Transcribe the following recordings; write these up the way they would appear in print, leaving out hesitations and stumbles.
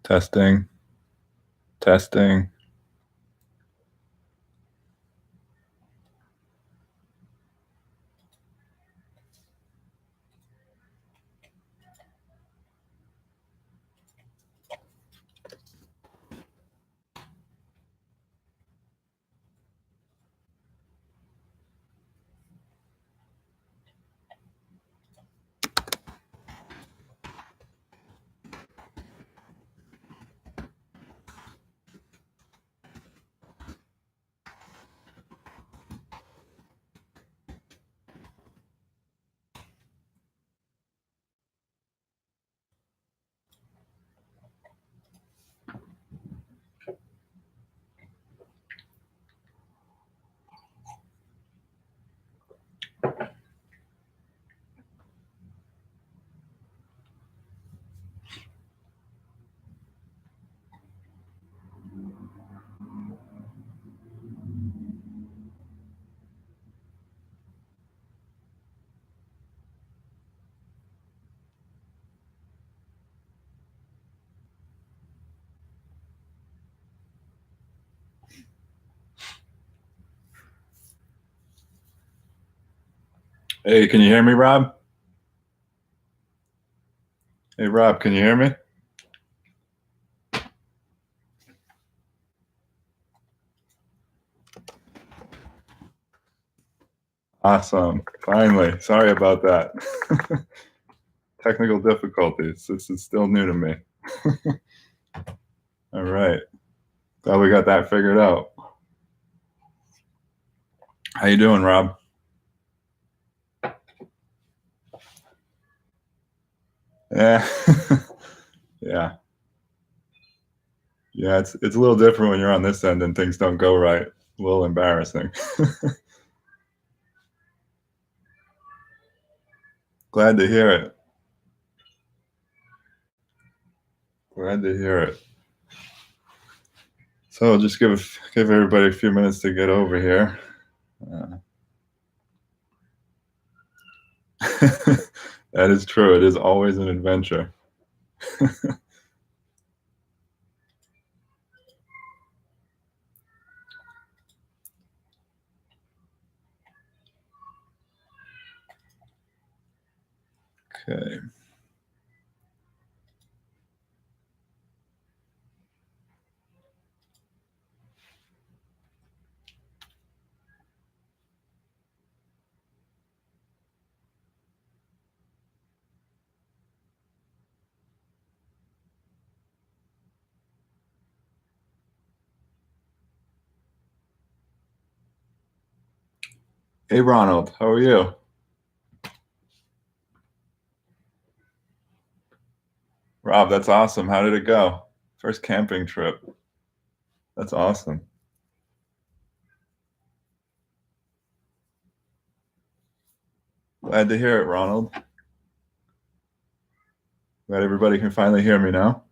Testing, testing. Hey, can you hear me, Rob? Hey, Rob, can you hear me? Awesome. Finally. Sorry about that. Technical difficulties. This is still new to me. All right. Glad we got that figured out. How you doing, Rob? Yeah. Yeah. Yeah, it's a little different when you're on this end and things don't go right. A little embarrassing. Glad to hear it. Glad to hear it. So I'll just give everybody a few minutes to get over here. That is true. It is always an adventure. Okay. Hey, Ronald, how are you? Rob, that's awesome. How did it go? First camping trip. That's awesome. Glad to hear it, Ronald. Glad everybody can finally hear me now.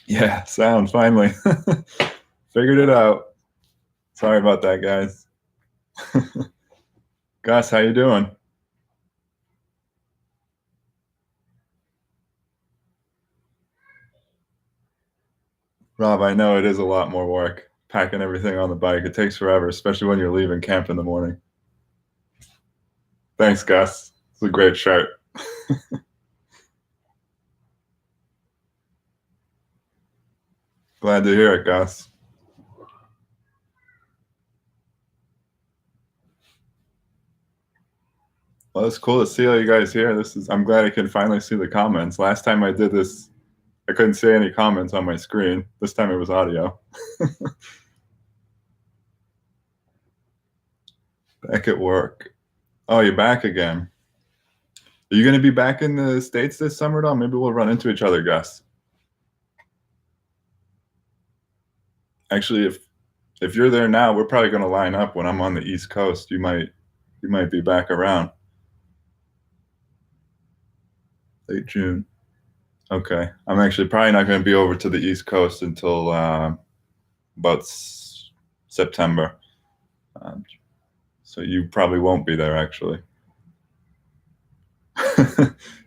Yeah, sound finally. Figured it out. Sorry about that, guys. Gus, how you doing? Rob, I know it is a lot more work packing everything on the bike. It takes forever, especially when you're leaving camp in the morning. Thanks, Gus. It's a great shirt. Glad to hear it, Gus. Well, it's cool to see all you guys here. I'm glad I can finally see the comments. Last time I did this, I couldn't see any comments on my screen. This time it was audio. Back at work. Oh, you're back again. Are you going to be back in the States this summer, though? Maybe we'll run into each other, Gus. Actually, if you're there now, we're probably going to line up when I'm on the East Coast. You might be back around. Late June. Okay. I'm actually probably not going to be over to the East Coast until about September. So you probably won't be there, actually.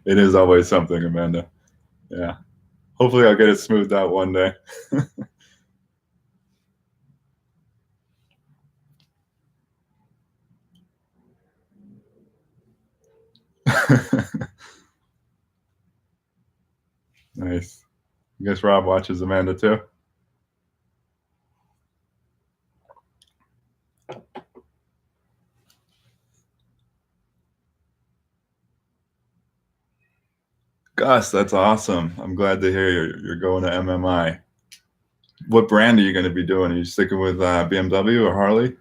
It is always something, Amanda. Yeah. Hopefully I'll get it smoothed out one day. Nice. I guess Rob watches Amanda too. Gus, that's awesome. I'm glad to hear you're going to MMI. What brand are you going to be doing? Are you sticking with BMW or Harley?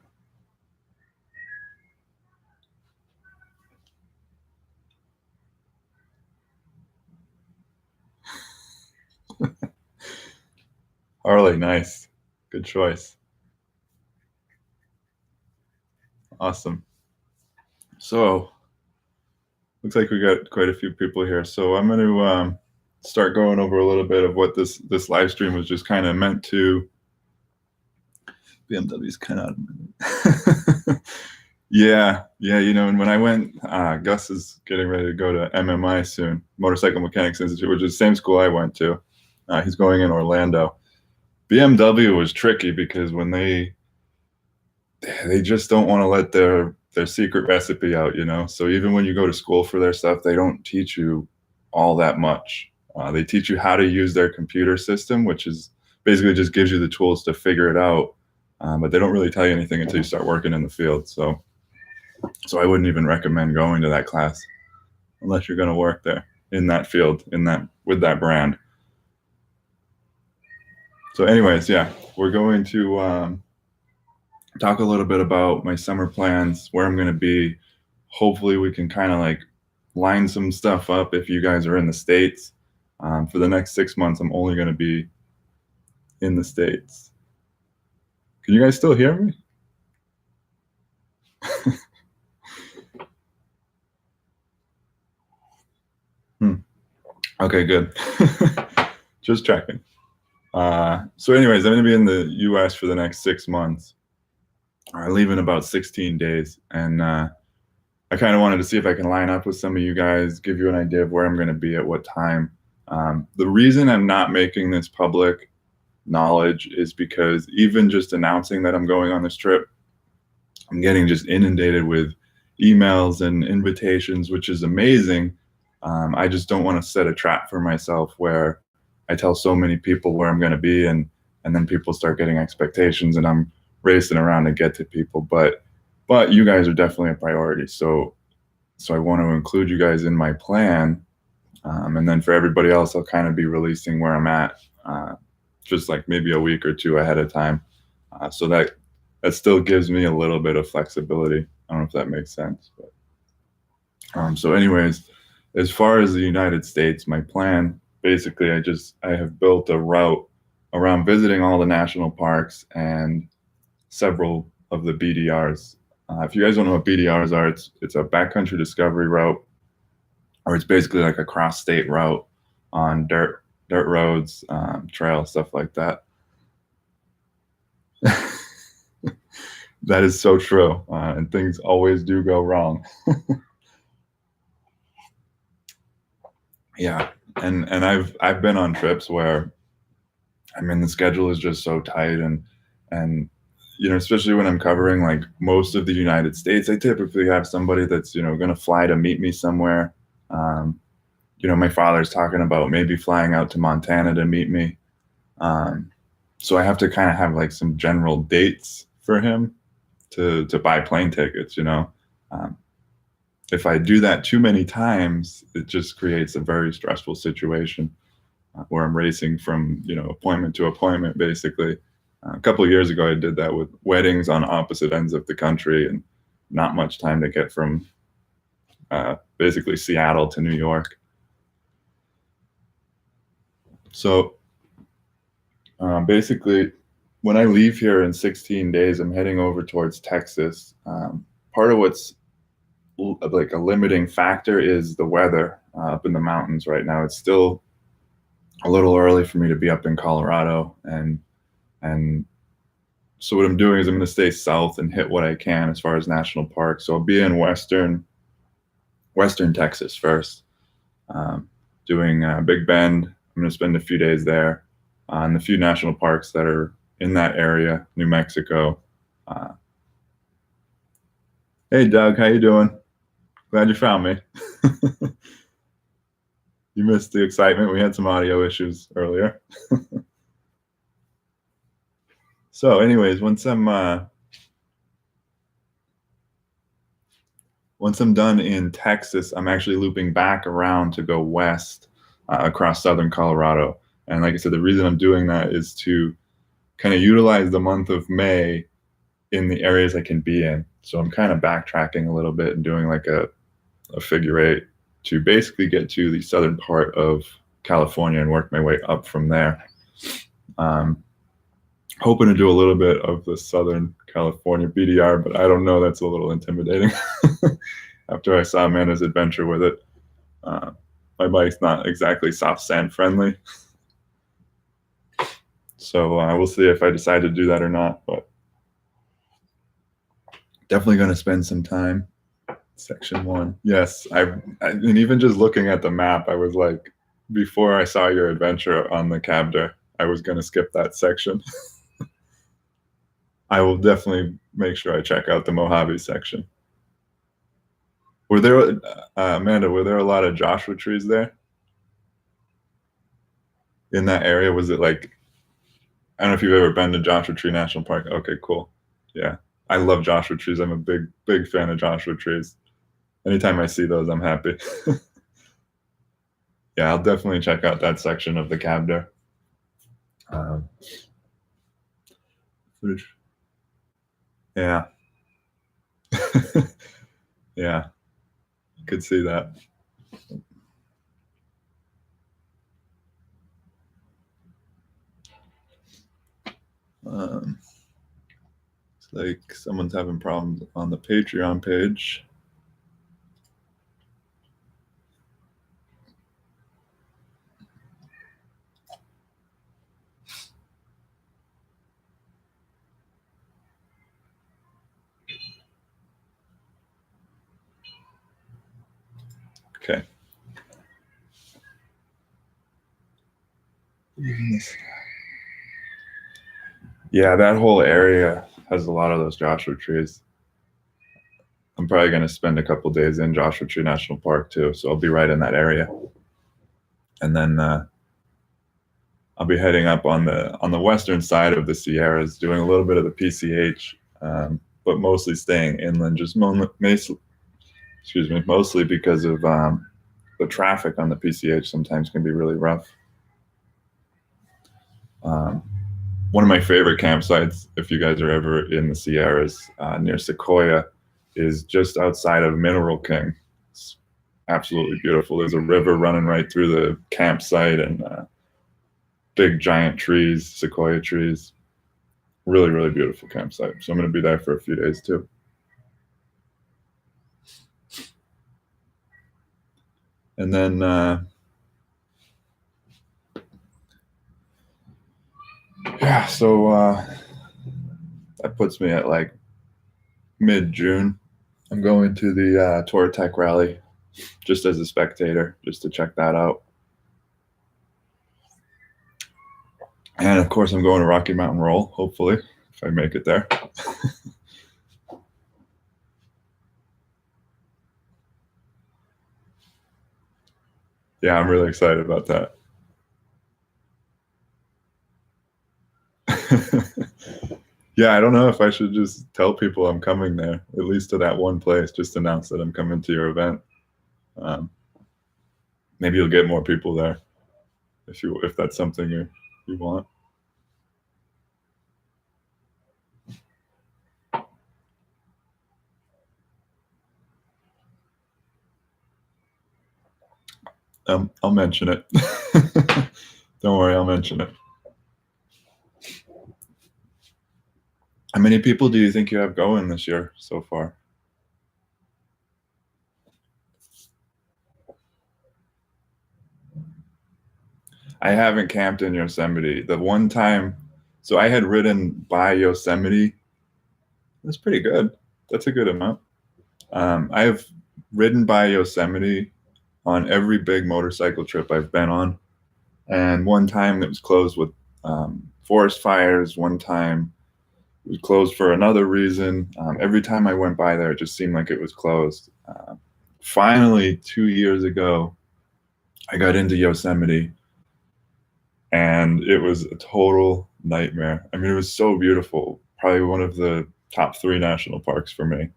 Harley, nice. Good choice. Awesome. So, looks like we got quite a few people here. So I'm going to start going over a little bit of what this live stream was just kind of meant to. BMW's kind of yeah, and when I went, Gus is getting ready to go to MMI soon, Motorcycle Mechanics Institute, which is the same school I went to. He's going in Orlando. BMW was tricky because when they just don't want to let their secret recipe out, So even when you go to school for their stuff, they don't teach you all that much. They teach you how to use their computer system, which is basically just gives you the tools to figure it out. But they don't really tell you anything until you start working in the field. So I wouldn't even recommend going to that class unless you're going to work there in that field, with that brand. So anyways, yeah, we're going to talk a little bit about my summer plans, where I'm going to be. Hopefully we can kind of like line some stuff up if you guys are in the States. For the next 6 months, I'm only going to be in the States. Can you guys still hear me? Okay, good. Just checking. So anyways, I'm going to be in the US for the next 6 months. I leave in about 16 days. And I kind of wanted to see if I can line up with some of you guys, give you an idea of where I'm going to be at what time. The reason I'm not making this public knowledge is because even just announcing that I'm going on this trip, I'm getting just inundated with emails and invitations, which is amazing. I just don't want to set a trap for myself where I tell so many people where I'm going to be, and then people start getting expectations, and I'm racing around to get to people. But you guys are definitely a priority, so I want to include you guys in my plan, and then for everybody else, I'll kind of be releasing where I'm at, just like maybe a week or two ahead of time, so that still gives me a little bit of flexibility. I don't know if that makes sense, but so anyways, as far as the United States, my plan, basically, I have built a route around visiting all the national parks and several of the BDRs. If you guys don't know what BDRs are, it's a backcountry discovery route, or it's basically like a cross-state route on dirt roads, trails, stuff like that. That is so true, and things always do go wrong. Yeah, and I've been on trips where, I mean, the schedule is just so tight, and especially when I'm covering like most of the United States, I typically have somebody that's going to fly to meet me somewhere. My father's talking about maybe flying out to Montana to meet me, so I have to kind of have like some general dates for him to buy plane tickets. If I do that too many times, it just creates a very stressful situation where I'm racing from appointment to appointment, basically. A couple of years ago, I did that with weddings on opposite ends of the country, and not much time to get from basically Seattle to New York. So basically, when I leave here in 16 days, I'm heading over towards Texas. Part of what's like a limiting factor is the weather up in the mountains right now. It's still a little early for me to be up in Colorado, and so what I'm doing is I'm going to stay south and hit what I can as far as national parks. So I'll be in western Texas first, doing Big Bend. I'm going to spend a few days there, and the few national parks that are in that area, New Mexico. Hey, Doug, how you doing? Glad you found me. You missed the excitement. We had some audio issues earlier. So, anyways, once I'm done in Texas, I'm actually looping back around to go west across southern Colorado. And like I said, the reason I'm doing that is to kind of utilize the month of May in the areas I can be in. So I'm kind of backtracking a little bit and doing like a figure eight to basically get to the southern part of California and work my way up from there. Hoping to do a little bit of the Southern California BDR, but I don't know, that's a little intimidating. After I saw Amanda's adventure with it, my bike's not exactly soft sand friendly. So we'll see if I decide to do that or not, but definitely going to spend some time. Section 1. Yes, and even just looking at the map, I was like, before I saw your adventure on the Cabder, I was going to skip that section. I will definitely make sure I check out the Mojave section. Were there, Amanda, were there a lot of Joshua trees there? In that area? Was it like, I don't know if you've ever been to Joshua Tree National Park. Okay, cool. Yeah, I love Joshua trees. I'm a big fan of Joshua trees. Anytime I see those, I'm happy. Yeah, I'll definitely check out that section of the Cabder. Footage. Yeah. Yeah, you could see that. It's like someone's having problems on the Patreon page. Okay. Yeah, that whole area has a lot of those Joshua trees. I'm probably going to spend a couple days in Joshua Tree National Park too, so I'll be right in that area. And then I'll be heading up on the western side of the Sierras, doing a little bit of the PCH, but mostly staying inland, just mostly because of the traffic on the PCH sometimes can be really rough. One of my favorite campsites, if you guys are ever in the Sierras near Sequoia, is just outside of Mineral King. It's absolutely beautiful. There's a river running right through the campsite and big giant trees, sequoia trees. Really, really beautiful campsite. So I'm going to be there for a few days too. And then yeah, so that puts me at like mid-June. I'm going to the Tour Tech rally just as a spectator, just to check that out. And of course, I'm going to Rocky Mountain Roll, hopefully, if I make it there. Yeah, I'm really excited about that. Yeah, I don't know if I should just tell people I'm coming there, at least to that one place, just announce that I'm coming to your event. Maybe you'll get more people there if that's something you want. I'll mention it. Don't worry, I'll mention it. How many people do you think you have going this year so far? I haven't camped in Yosemite. The one time So I had ridden by Yosemite. That's pretty good. That's a good amount. I have ridden by Yosemite on every big motorcycle trip I've been on. And one time it was closed with forest fires. One time it was closed for another reason. Every time I went by there, it just seemed like it was closed. Finally, 2 years ago, I got into Yosemite, and it was a total nightmare. I mean, it was so beautiful, probably one of the top 3 national parks for me,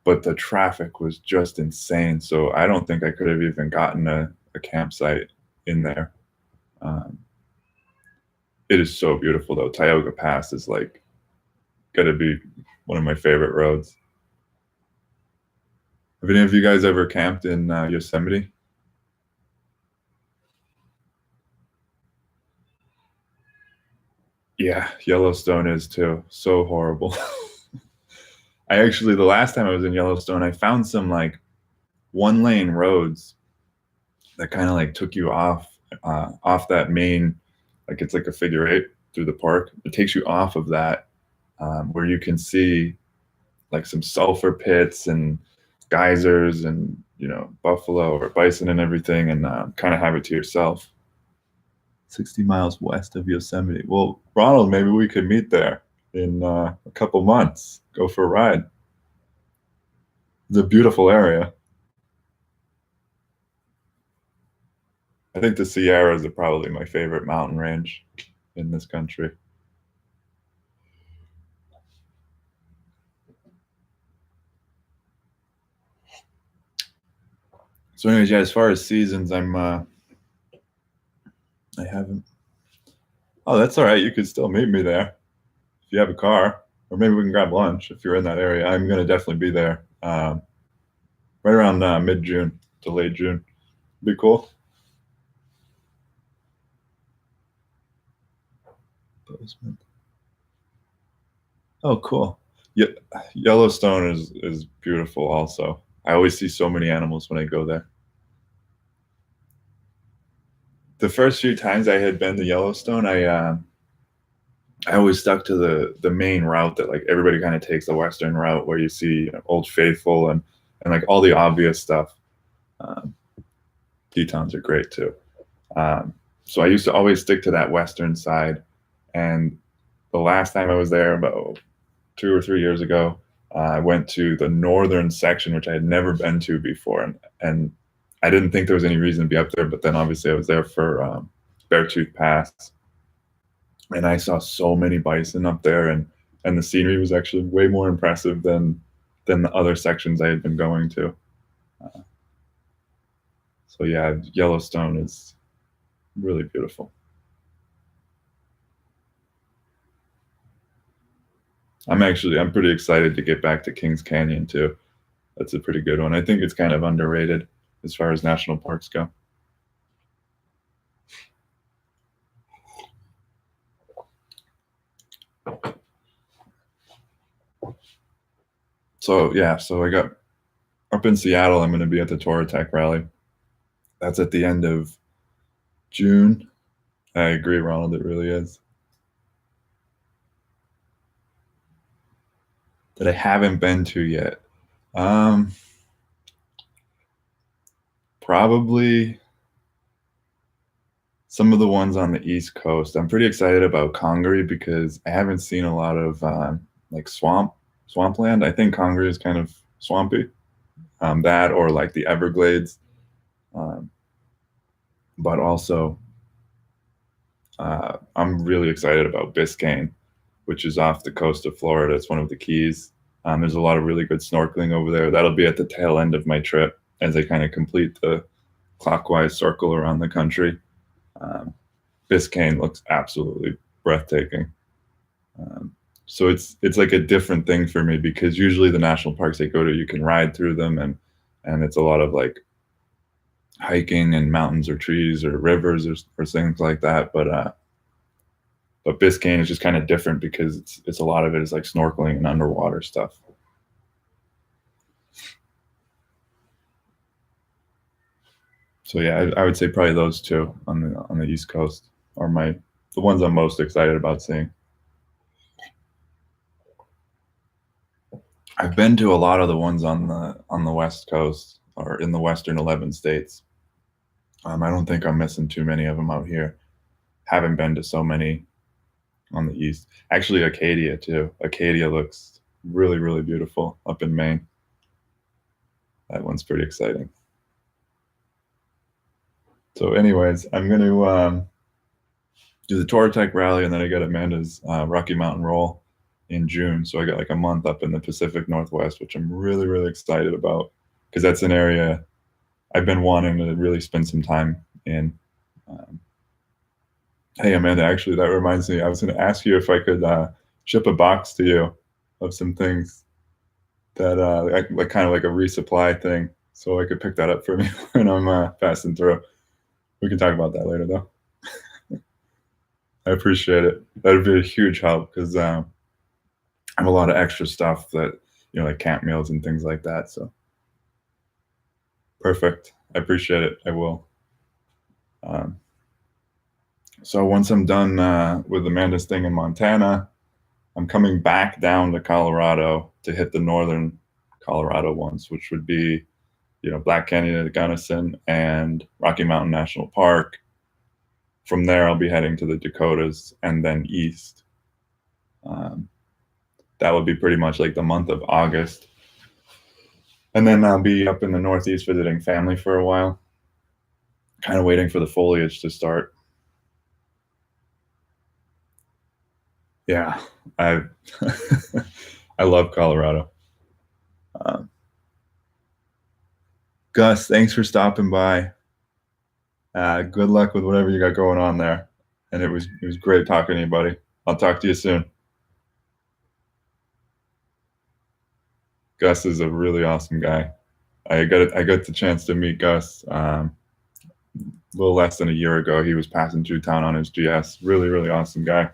but the traffic was just insane. So I don't think I could have even gotten a campsite in there. Um, it is so beautiful though. Tioga Pass is like gotta be one of my favorite roads. Have any of you guys ever camped in Yosemite? Yeah, Yellowstone is too. So horrible. I actually, the last time I was in Yellowstone, I found some like 1-lane roads that kind of like took you off that main, like it's like a figure eight through the park. It takes you off of that, where you can see like some sulfur pits and geysers and buffalo or bison and everything, and kind of have it to yourself. 60 miles west of Yosemite. Well, Ronald, maybe we could meet there in a couple months. Go for a ride. It's a beautiful area. I think the Sierras are probably my favorite mountain range in this country. So, anyways, yeah, as far as seasons, I haven't. Oh, that's all right. You could still meet me there if you have a car, or maybe we can grab lunch if you're in that area. I'm gonna definitely be there, right around mid-June to late June. Be cool. Oh, cool. Yeah, Yellowstone is beautiful. Also, I always see so many animals when I go there. The first few times I had been to Yellowstone, I always stuck to the main route that like everybody kind of takes, the western route where you see Old Faithful and like all the obvious stuff. Um, Tetons are great too. Um, so I used to always stick to that western side. And the last time I was there, about 2 or 3 years ago, I went to the northern section, which I had never been to before, and I didn't think there was any reason to be up there. But then obviously I was there for Beartooth Pass, and I saw so many bison up there, and the scenery was actually way more impressive than the other sections I had been going to. Uh, so yeah, Yellowstone is really beautiful. I'm pretty excited to get back to Kings Canyon too. That's a pretty good one. I think it's kind of underrated as far as national parks go. So yeah, so I got up in Seattle. I'm going to be at the Toratech rally. That's at the end of June. I agree, Ronald. It really is. That I haven't been to yet. Um, Probably some of the ones on the East Coast. I'm pretty excited about Congaree because I haven't seen a lot of like swampland. I think Congaree is kind of swampy. That or like the Everglades, um, but also I'm really excited about Biscayne, which is off the coast of Florida. It's one of the Keys. There's a lot of really good snorkeling over there. That'll be at the tail end of my trip as I kind of complete the clockwise circle around the country. Um, Biscayne looks absolutely breathtaking. Um, so it's like a different thing for me because usually the national parks I go to, you can ride through them, and it's a lot of like hiking and mountains or trees or rivers or things like that. But Biscayne is just kind of different because it's a lot of it is like snorkeling and underwater stuff. So yeah, I would say probably those two on the East Coast are the ones I'm most excited about seeing. I've been to a lot of the ones on the West Coast or in the Western 11 states. I don't think I'm missing too many of them out here. Haven't been to so many on the East. Actually, Acadia too. Acadia looks really, really beautiful up in Maine. That one's pretty exciting. So, anyways, I'm going to do the Tortec rally, and then I got Amanda's Rocky Mountain Roll in June. So I got like a month up in the Pacific Northwest, which I'm really, really excited about because that's an area I've been wanting to really spend some time in. Hey, Amanda, actually, that reminds me, I was going to ask you if I could ship a box to you of some things that like kind of like a resupply thing, so I could pick that up for me when I'm passing through. We can talk about that later, though. I appreciate it. That would be a huge help because I have a lot of extra stuff that, like camp meals and things like that. So perfect. I appreciate it. I will. So once I'm done with Amanda's thing in Montana, I'm coming back down to Colorado to hit the northern Colorado ones, which would be, Black Canyon at Gunnison and Rocky Mountain National Park. From there, I'll be heading to the Dakotas and then east. That would be pretty much like the month of August. And then I'll be up in the Northeast visiting family for a while, kind of waiting for the foliage to start. Yeah, I I love Colorado. Gus, thanks for stopping by. Good luck with whatever you got going on there. And it was great talking to you, buddy. I'll talk to you soon. Gus is a really awesome guy. I got the chance to meet Gus a little less than a year ago. He was passing through town on his GS. Really, really awesome guy.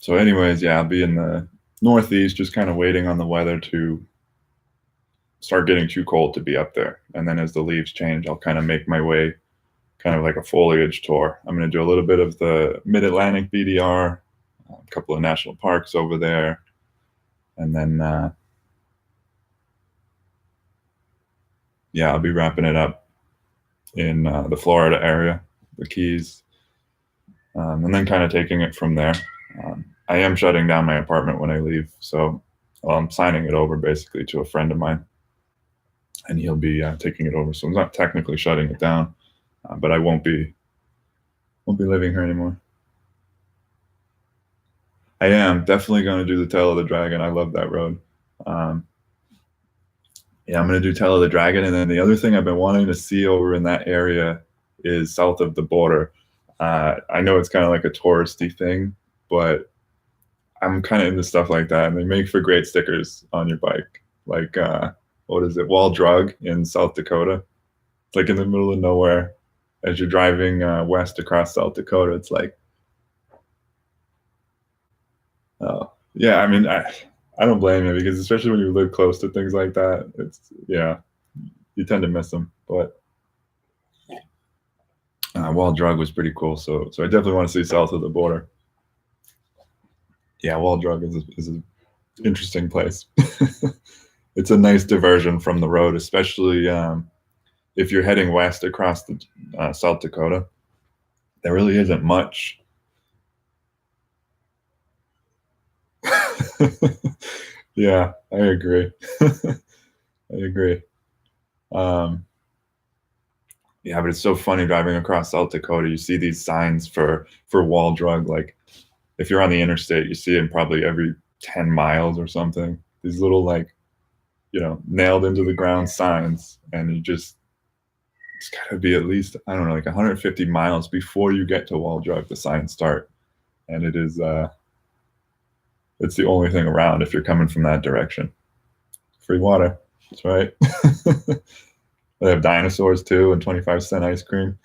So anyways, yeah, I'll be in the Northeast, just kind of waiting on the weather to start getting too cold to be up there. And then as the leaves change, I'll kind of make my way kind of like a foliage tour. I'm going to do a little bit of the Mid-Atlantic BDR, a couple of national parks over there, and then I'll be wrapping it up in the Florida area, the Keys, and then kind of taking it from there. I am shutting down my apartment when I leave, so I'm signing it over basically to a friend of mine, and he'll be taking it over. So I'm not technically shutting it down, but I won't be living here anymore. I am definitely going to do the Tail of the Dragon. I love that road. Yeah, I'm going to do Tail of the Dragon, and then the other thing I've been wanting to see over in that area is south of the border. I know it's kind of like a touristy thing, but I'm kind of into stuff like that, and they make for great stickers on your bike. Like, what is it, Wall Drug in South Dakota? It's like in the middle of nowhere. As you're driving west across South Dakota, it's like, oh, yeah. I mean, I don't blame you because especially when you live close to things like that, you tend to miss them. But Wall Drug was pretty cool, so I definitely want to see south of the border. Yeah, Wall Drug is an interesting place. It's a nice diversion from the road, especially if you're heading west across the South Dakota. There really isn't much. Yeah, I agree. I agree. Yeah, but it's so funny driving across South Dakota. You see these signs for Wall Drug. Like if you're on the interstate, you see them probably every 10 miles or something. These little like, nailed into the ground signs, and it's got to be at least, I don't know, like 150 miles before you get to Wall Drug. The signs start, and it's the only thing around if you're coming from that direction. Free water. That's right. They have dinosaurs too and 25-cent ice cream.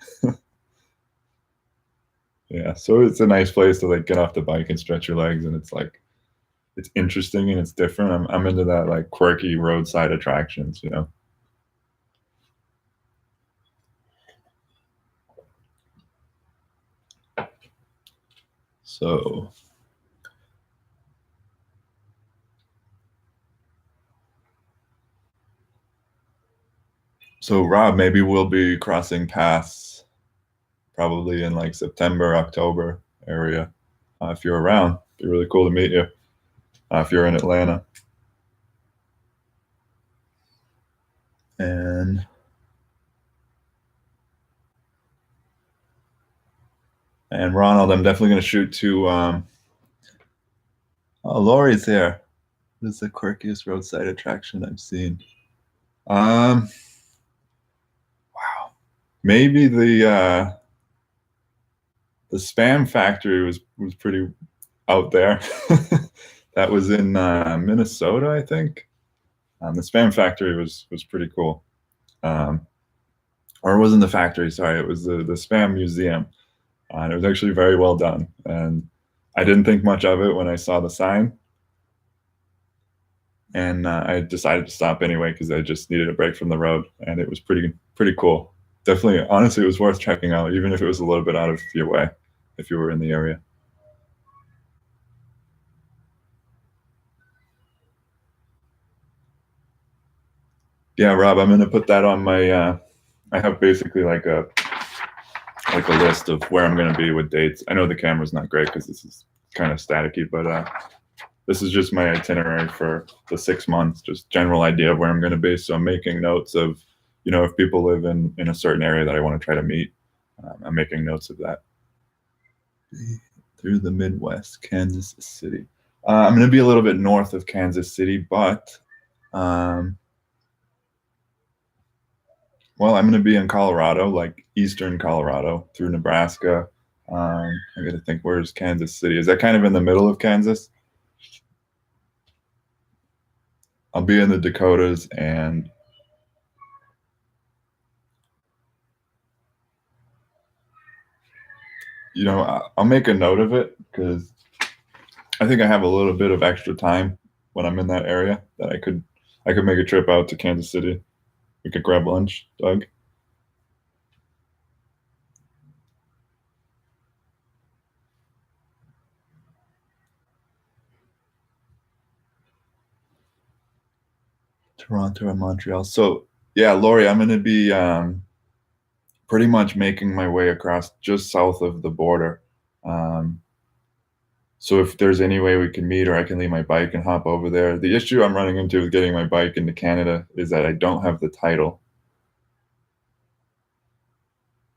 Yeah, so it's a nice place to like get off the bike and stretch your legs, and it's interesting and it's different. I'm into that like quirky roadside attractions. So So Rob, maybe we'll be crossing paths probably in like September, October area. If you're around, it'd be really cool to meet you. If you're in Atlanta. And Ronald, I'm definitely going to shoot to. Oh, Lori's here. What is the quirkiest roadside attraction I've seen? Wow, maybe the Spam Factory was pretty out there. That was in Minnesota, I think. The Spam Factory was pretty cool. Or it wasn't the factory, sorry, it was the Spam Museum. And it was actually very well done. And I didn't think much of it when I saw the sign. And I decided to stop anyway because I just needed a break from the road. And it was pretty cool. Definitely, honestly, it was worth checking out, even if it was a little bit out of your way, if you were in the area. Yeah, Rob, I'm gonna put that on my. I have basically like a list of where I'm gonna be with dates. I know the camera's not great because this is kind of staticky, but this is just my itinerary for the 6 months. Just general idea of where I'm gonna be. So I'm making notes of, if people live in a certain area that I want to try to meet, I'm making notes of that. Through the Midwest, Kansas City. I'm gonna be a little bit north of Kansas City, but. Well, I'm going to be in Colorado, like eastern Colorado, through Nebraska. I got to think, where's Kansas City? Is that kind of in the middle of Kansas? I'll be in the Dakotas, and I'll make a note of it because I think I have a little bit of extra time when I'm in that area that I could make a trip out to Kansas City. We could grab lunch, Doug. Toronto or Montreal. So yeah, Lori, I'm going to be pretty much making my way across just south of the border. So if there's any way we can meet, or I can leave my bike and hop over there. The issue I'm running into with getting my bike into Canada is that I don't have the title.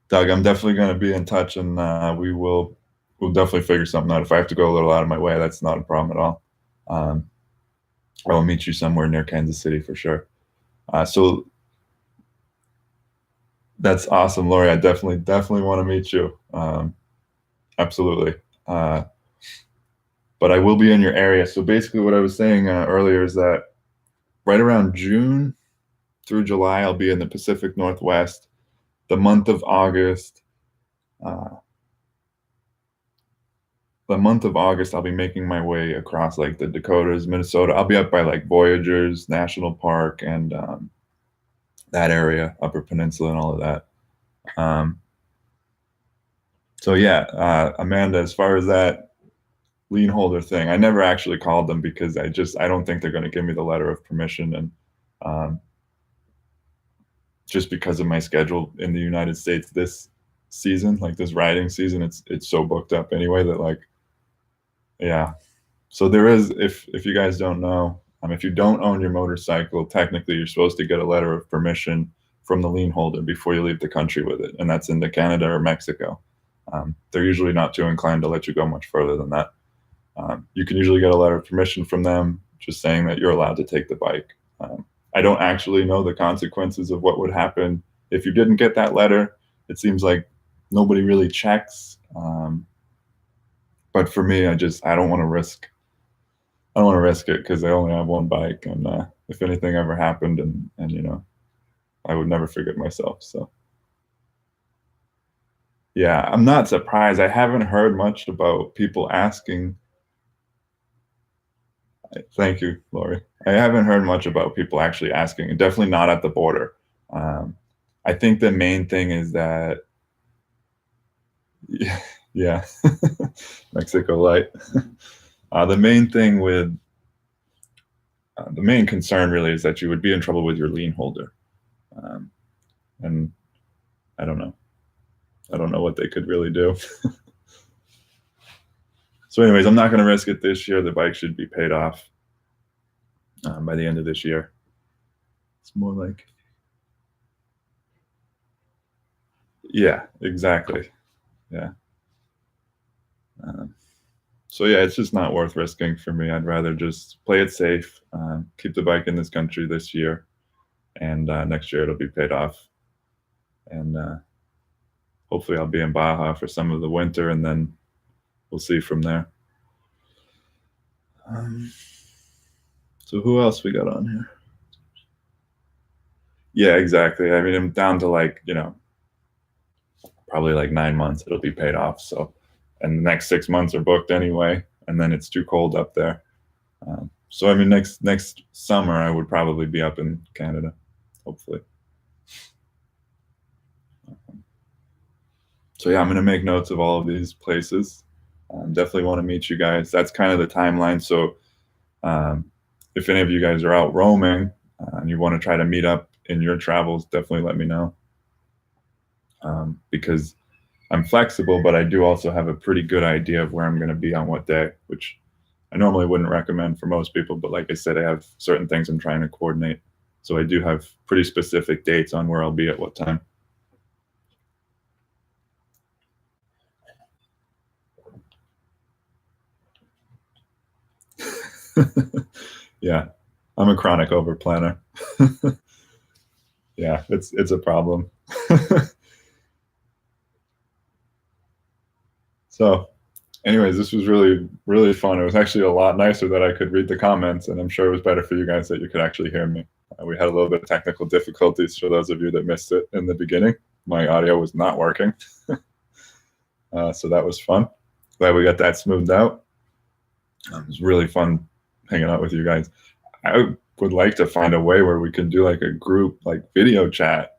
Doug, I'm definitely going to be in touch, and we'll definitely figure something out. If I have to go a little out of my way, that's not a problem at all. I will meet you somewhere near Kansas City for sure. So that's awesome, Lori. I definitely want to meet you. Absolutely. But I will be in your area. So basically, what I was saying earlier is that right around June through July, I'll be in the Pacific Northwest. The month of August, I'll be making my way across like the Dakotas, Minnesota. I'll be up by like Voyageurs National Park and that area, Upper Peninsula, and all of that. So yeah, Amanda, as far as that lien holder thing, I never actually called them because I don't think they're going to give me the letter of permission, and just because of my schedule in the United States this season, like this riding season, it's so booked up anyway that like, yeah. So there is, if you guys don't know, if you don't own your motorcycle, technically you're supposed to get a letter of permission from the lien holder before you leave the country with it, and that's into Canada or Mexico. They're usually not too inclined to let you go much further than that. You can usually get a letter of permission from them just saying that you're allowed to take the bike. I don't actually know the consequences of what would happen if you didn't get that letter. It seems like nobody really checks. But for me, I don't want to risk. I don't want to risk it because I only have one bike, and if anything ever happened, and I would never forget myself. So yeah, I'm not surprised. I haven't heard much about people asking. Thank you, Lori. I haven't heard much about people actually asking, and definitely not at the border. I think the main thing is that, yeah, Mexico light. The main thing with the main concern really is that you would be in trouble with your lien holder. and I don't know. I don't know what they could really do. So anyways, I'm not going to risk it this year. The bike should be paid off by the end of this year. It's more like, yeah, exactly. Yeah. So yeah, it's just not worth risking for me. I'd rather just play it safe, keep the bike in this country this year, and next year it'll be paid off. And hopefully I'll be in Baja for some of the winter, and then we'll see from there. So who else we got on here? Yeah, exactly. I mean, I'm down to like, probably like 9 months it'll be paid off. So, and the next 6 months are booked anyway, and then it's too cold up there. So I mean, next summer I would probably be up in Canada, hopefully. So yeah, I'm gonna make notes of all of these places. Definitely want to meet you guys. That's kind of the timeline. So if any of you guys are out roaming and you want to try to meet up in your travels, definitely let me know. Because I'm flexible, but I do also have a pretty good idea of where I'm going to be on what day, which I normally wouldn't recommend for most people. But like I said, I have certain things I'm trying to coordinate. So I do have pretty specific dates on where I'll be at what time. Yeah, I'm a chronic over planner. Yeah, it's a problem. So anyways, this was really, really fun. It was actually a lot nicer that I could read the comments, and I'm sure it was better for you guys that you could actually hear me. We had a little bit of technical difficulties for those of you that missed it in the beginning. My audio was not working. So that was fun. Glad we got that smoothed out. It was really fun hanging out with you guys. I would like to find a way where we can do like a group, like video chat.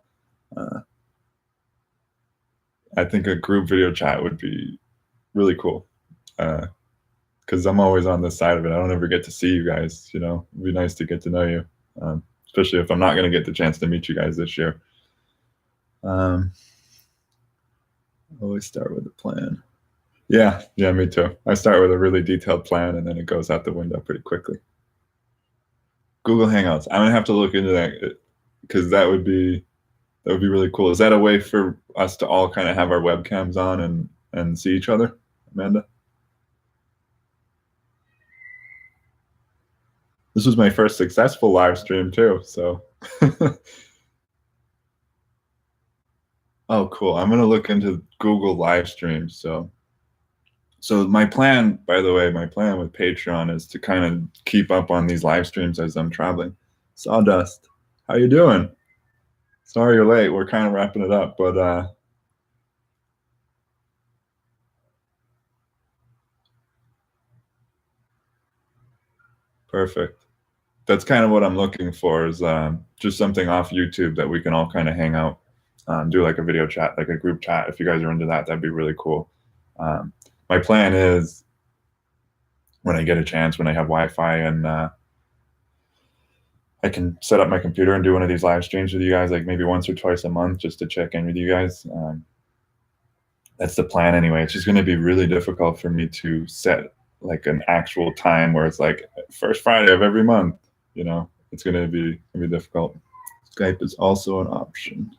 I think a group video chat would be really cool. Because I'm always on this side of it. I don't ever get to see you guys. It'd be nice to get to know you, especially if I'm not going to get the chance to meet you guys this year. Always start with a plan. Yeah, me too. I start with a really detailed plan, and then it goes out the window pretty quickly. Google Hangouts. I'm gonna have to look into that because that would be really cool. Is that a way for us to all kind of have our webcams on and see each other, Amanda? This was my first successful live stream too, so. Oh, cool. I'm gonna look into Google live streams. So my plan, by the way, my plan with Patreon is to kind of keep up on these live streams as I'm traveling. Sawdust, how you doing? Sorry you're late. We're kind of wrapping it up, but perfect. That's kind of what I'm looking for, is just something off YouTube that we can all kind of hang out, do like a video chat, like a group chat. If you guys are into that, that'd be really cool. My plan is, when I get a chance, when I have Wi-Fi and I can set up my computer and do one of these live streams with you guys, like maybe once or twice a month, just to check in with you guys. That's the plan anyway. It's just going to be really difficult for me to set like an actual time where it's like first Friday of every month. It's going to be difficult. Skype is also an option.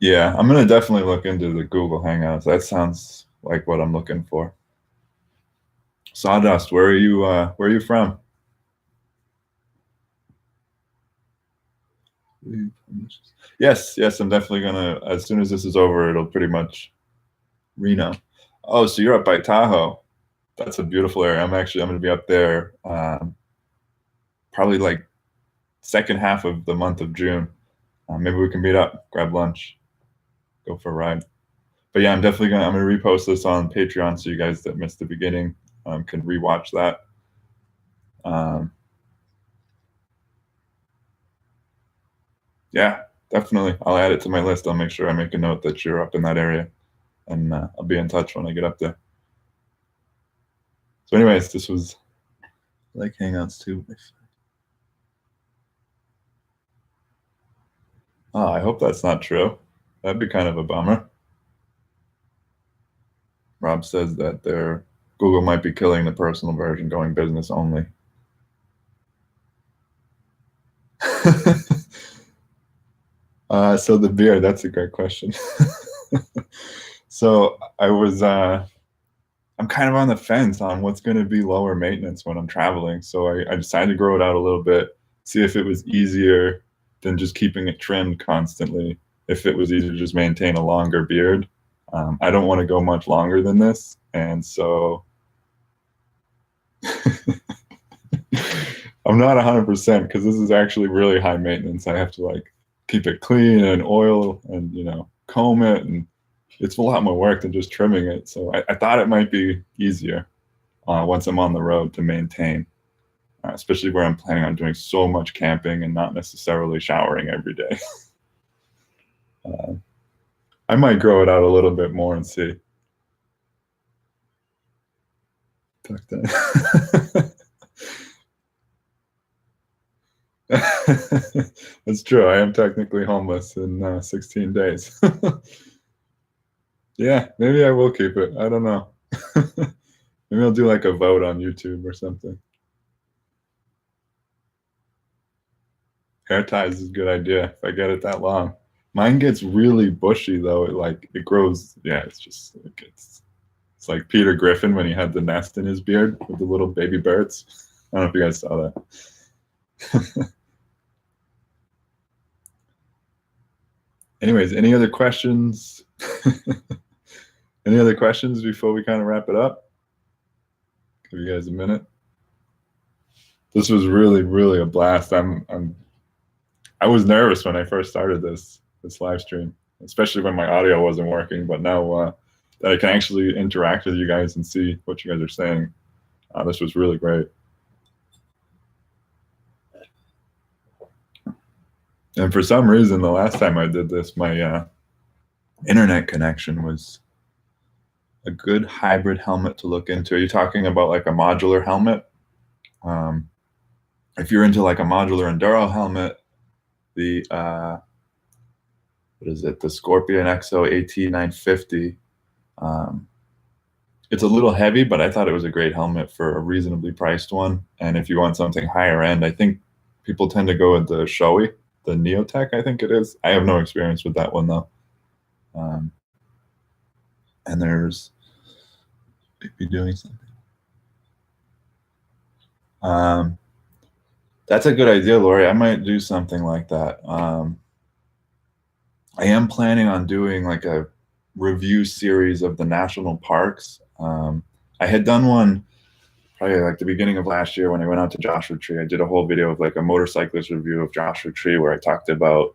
Yeah, I'm going to definitely look into the Google Hangouts. That sounds like what I'm looking for. Sawdust, where are you from? Yes, I'm definitely gonna, as soon as this is over, it'll pretty much Reno. Oh, so you're up by Tahoe. That's a beautiful area. I'm gonna be up there probably like second half of the month of June. Maybe we can meet up, grab lunch, go for a ride. But yeah, I'm gonna repost this on Patreon so you guys that missed the beginning can rewatch that. Yeah, definitely. I'll add it to my list. I'll make sure I make a note that you're up in that area, and I'll be in touch when I get up there. So anyways, this was like Hangouts too. Oh, I hope that's not true. That'd be kind of a bummer. Rob says that their Google might be killing the personal version, going business only. So the beard, that's a great question. So I'm kind of on the fence on what's going to be lower maintenance when I'm traveling. So I decided to grow it out a little bit, see if it was easier than just keeping it trimmed constantly, if it was easier to just maintain a longer beard. I don't want to go much longer than this. And so I'm not 100% because this is actually really high maintenance. I have to like keep it clean and oil and, comb it. And it's a lot more work than just trimming it. So I thought it might be easier once I'm on the road to maintain, especially where I'm planning on doing so much camping and not necessarily showering every day. I might grow it out a little bit more and see. That's true. I am technically homeless in 16 days. Yeah, maybe I will keep it. I don't know. Maybe I'll do like a vote on YouTube or something. Hair ties is a good idea if I get it that long. Mine gets really bushy though. It grows. Yeah, it's like Peter Griffin when he had the nest in his beard with the little baby birds. I don't know if you guys saw that. Anyways, any other questions? Any other questions before we kind of wrap it up? Give you guys a minute. This was really, really a blast. I was nervous when I first started this live stream, especially when my audio wasn't working. But now that I can actually interact with you guys and see what you guys are saying, this was really great. And for some reason, the last time I did this, my internet connection was a good hybrid helmet to look into. Are you talking about like a modular helmet? If you're into like a modular enduro helmet, the what is it? The Scorpion XO AT950. It's a little heavy, but I thought it was a great helmet for a reasonably priced one. And if you want something higher end, I think people tend to go with the Shoei, the Neotech, I think it is. I have no experience with that one though. And there's maybe doing something. That's a good idea, Lori. I might do something like that. I am planning on doing like a review series of the national parks. I had done one probably like the beginning of last year when I went out to Joshua Tree. I did a whole video of like a motorcyclist review of Joshua Tree where I talked about,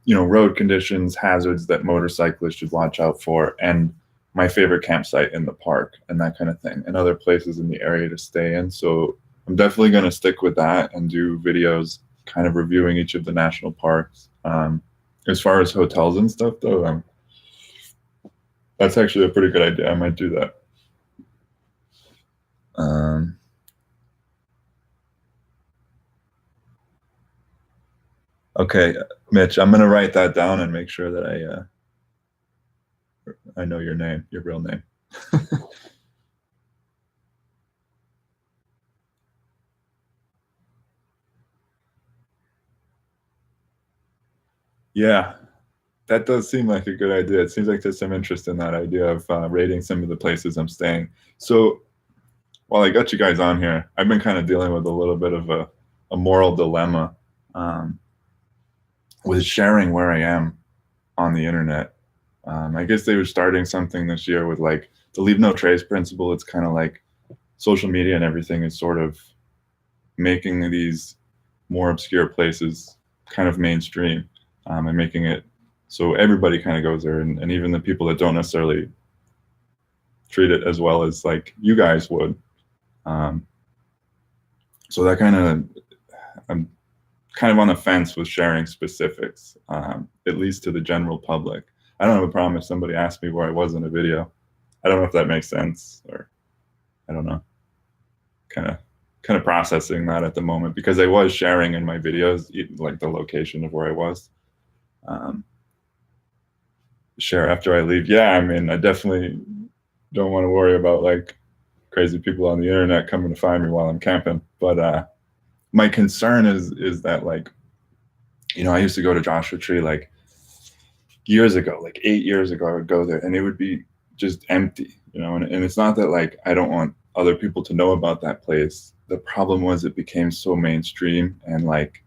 road conditions, hazards that motorcyclists should watch out for, and my favorite campsite in the park and that kind of thing, and other places in the area to stay in. So I'm definitely going to stick with that and do videos kind of reviewing each of the national parks. As far as hotels and stuff, though, that's actually a pretty good idea. I might do that. Okay, Mitch, I'm going to write that down and make sure that I know your name, your real name. Yeah, that does seem like a good idea. It seems like there's some interest in that idea of rating some of the places I'm staying. So while I got you guys on here, I've been kind of dealing with a little bit of a moral dilemma with sharing where I am on the internet. I guess they were starting something this year with like the leave no trace principle. It's kind of like social media and everything is sort of making these more obscure places kind of mainstream, and making it so everybody kind of goes there, and even the people that don't necessarily treat it as well as like you guys would. So that kind of, I'm kind of on the fence with sharing specifics, at least to the general public. I don't have a problem if somebody asked me where I was in a video. I don't know if that makes sense, or I don't know. Kind of processing that at the moment, because I was sharing in my videos like the location of where I was. share after I leave. Yeah, I mean, I definitely don't want to worry about like crazy people on the internet coming to find me while I'm camping. But my concern is that like, I used to go to Joshua Tree like years ago, like 8 years ago. I would go there and it would be just empty, and it's not that like I don't want other people to know about that place. The problem was it became so mainstream and like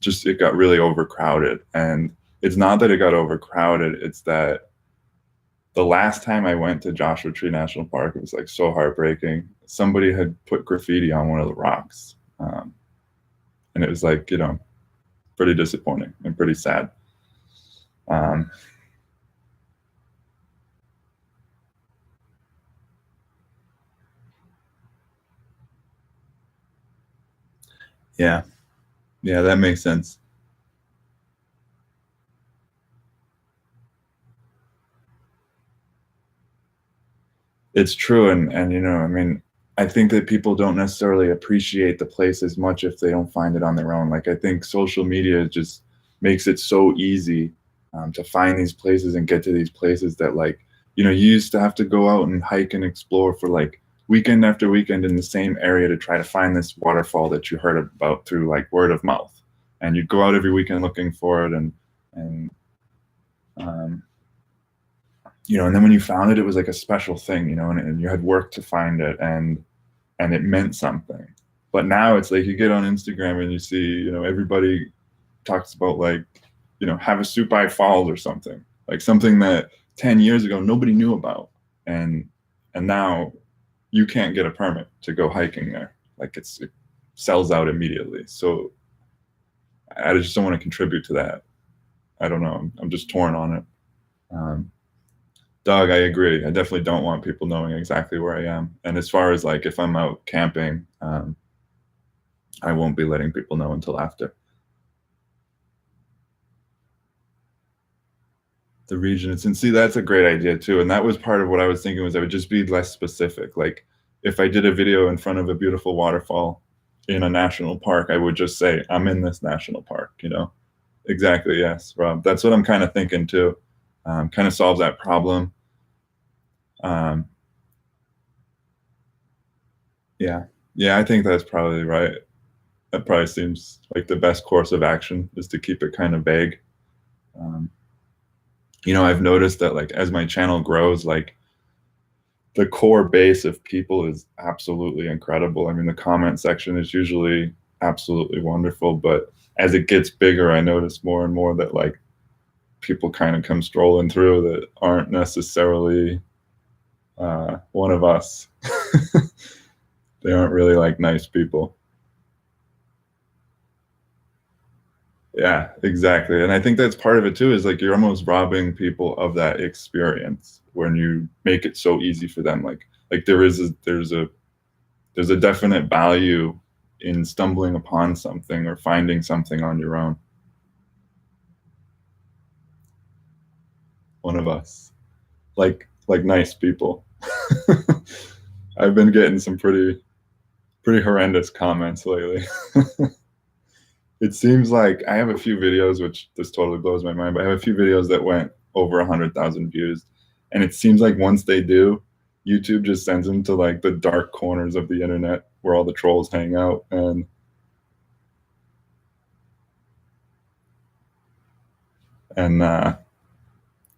just it got really overcrowded. And it's not that it got overcrowded, it's that the last time I went to Joshua Tree National Park, it was like so heartbreaking. Somebody had put graffiti on one of the rocks. And it was like, pretty disappointing and pretty sad. Yeah, yeah, that makes sense. It's true, and I mean, I think that people don't necessarily appreciate the place as much if they don't find it on their own. Like I think social media just makes it so easy to find these places and get to these places that like you used to have to go out and hike and explore for like weekend after weekend in the same area to try to find this waterfall that you heard about through like word of mouth, and you'd go out every weekend looking for it, and um, and then when you found it, it was like a special thing, and you had worked to find it, and it meant something. But now it's like you get on Instagram and you see, everybody talks about like, Havasupai Falls or something, like something that 10 years ago nobody knew about, and now you can't get a permit to go hiking there. Like it sells out immediately. So I just don't want to contribute to that. I don't know. I'm just torn on it. Um, Doug, I agree. I definitely don't want people knowing exactly where I am. And as far as like if I'm out camping, I won't be letting people know until after. The region it's in. See, that's a great idea too. And that was part of what I was thinking was I would just be less specific. Like if I did a video in front of a beautiful waterfall in a national park, I would just say, I'm in this national park. Exactly. Yes, Rob. That's what I'm kind of thinking too. Kind of solves that problem. Um, yeah. Yeah, I think that's probably right. That probably seems like the best course of action is to keep it kind of vague. Um, I've noticed that like as my channel grows, like the core base of people is absolutely incredible. I mean, the comment section is usually absolutely wonderful, but as it gets bigger, I notice more and more that like people kind of come strolling through that aren't necessarily one of us. They aren't really like nice people. Yeah, exactly. And I think that's part of it too, is like you're almost robbing people of that experience when you make it so easy for them. Like there's a definite value in stumbling upon something or finding something on your own. One of us. Like nice people. I've been getting some pretty horrendous comments lately. It seems like I have a few videos, which this totally blows my mind, but I have a few videos that went over 100,000 views. And it seems like once they do, YouTube just sends them to like the dark corners of the internet where all the trolls hang out. And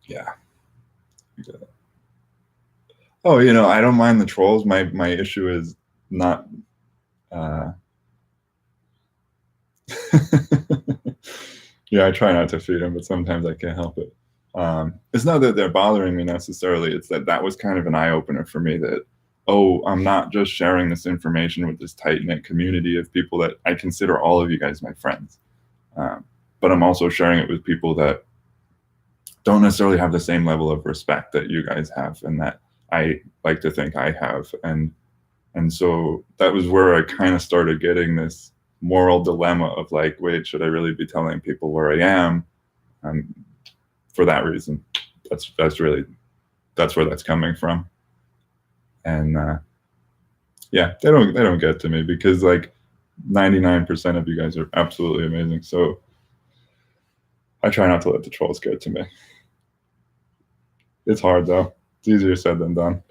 yeah. Oh, I don't mind the trolls. My issue is not uh yeah, I try not to feed them, but sometimes I can't help it. It's not that they're bothering me necessarily. It's that was kind of an eye opener for me that, oh, I'm not just sharing this information with this tight knit community of people that I consider all of you guys my friends, but I'm also sharing it with people that don't necessarily have the same level of respect that you guys have and that I like to think I have. And so that was where I kind of started getting this moral dilemma of like, wait, should I really be telling people where I am? And for that reason, that's where that's coming from. And yeah, they don't get to me because like 99% of you guys are absolutely amazing. So I try not to let the trolls get to me. It's hard though. It's easier said than done.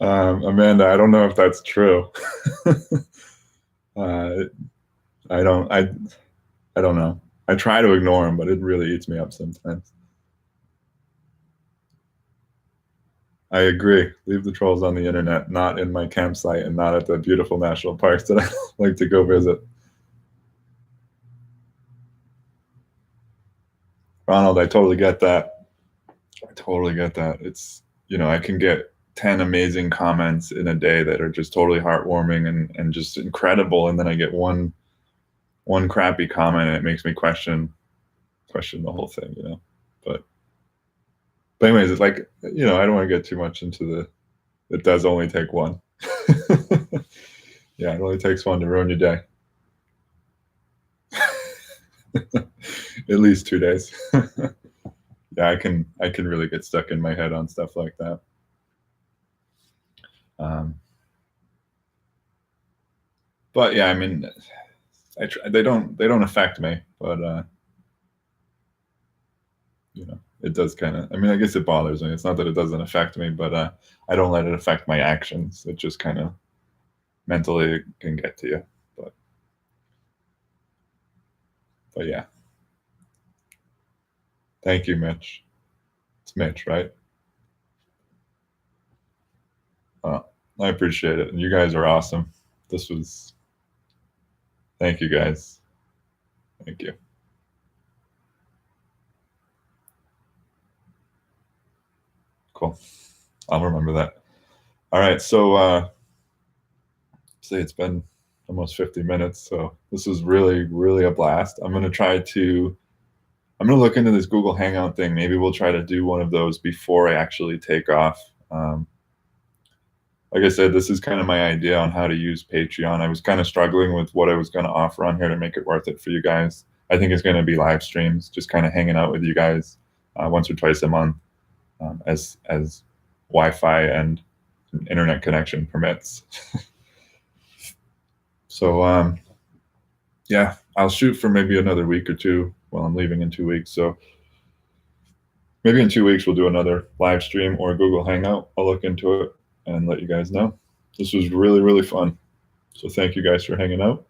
Amanda, I don't know if that's true. uh, I don't. I don't know. I try to ignore them, but it really eats me up sometimes. I agree. Leave the trolls on the internet, not in my campsite and not at the beautiful national parks that I like to go visit. Ronald, I totally get that. I totally get that. It's, I can get 10 amazing comments in a day that are just totally heartwarming and just incredible. And then I get one crappy comment and it makes me question the whole thing. But anyways, it's like, I don't want to get too much into it does only take one. Yeah, it only takes one to ruin your day. At least 2 days. Yeah, I can really get stuck in my head on stuff like that. But yeah, I mean, they don't affect me, but it does kind of. I mean, I guess it bothers me. It's not that it doesn't affect me, but I don't let it affect my actions. It just kind of mentally can get to you. But yeah. Thank you, Mitch. It's Mitch, right? I appreciate it. And you guys are awesome. Thank you guys. Thank you. Cool. I'll remember that. All right. So, say it's been almost 50 minutes. So this is really, really a blast. I'm going to look into this Google Hangout thing. Maybe we'll try to do one of those before I actually take off. Like I said, this is kind of my idea on how to use Patreon. I was kind of struggling with what I was going to offer on here to make it worth it for you guys. I think it's going to be live streams, just kind of hanging out with you guys once or twice a month as Wi-Fi and internet connection permits. So yeah, I'll shoot for maybe another week or two while I'm leaving in 2 weeks. So maybe in 2 weeks we'll do another live stream or Google Hangout. I'll look into it and let you guys know. This was really, really fun. So thank you guys for hanging out.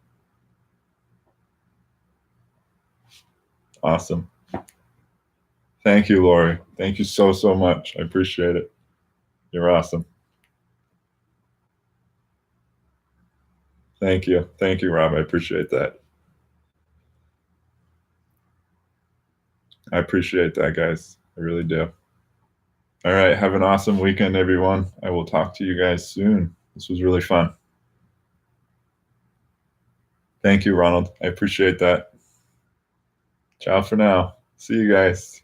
Awesome. Thank you, Lori. Thank you so, so much. I appreciate it. You're awesome. Thank you. Thank you, Rob. I appreciate that. I appreciate that, guys. I really do. All right. Have an awesome weekend, everyone. I will talk to you guys soon. This was really fun. Thank you, Ronald. I appreciate that. Ciao for now. See you guys.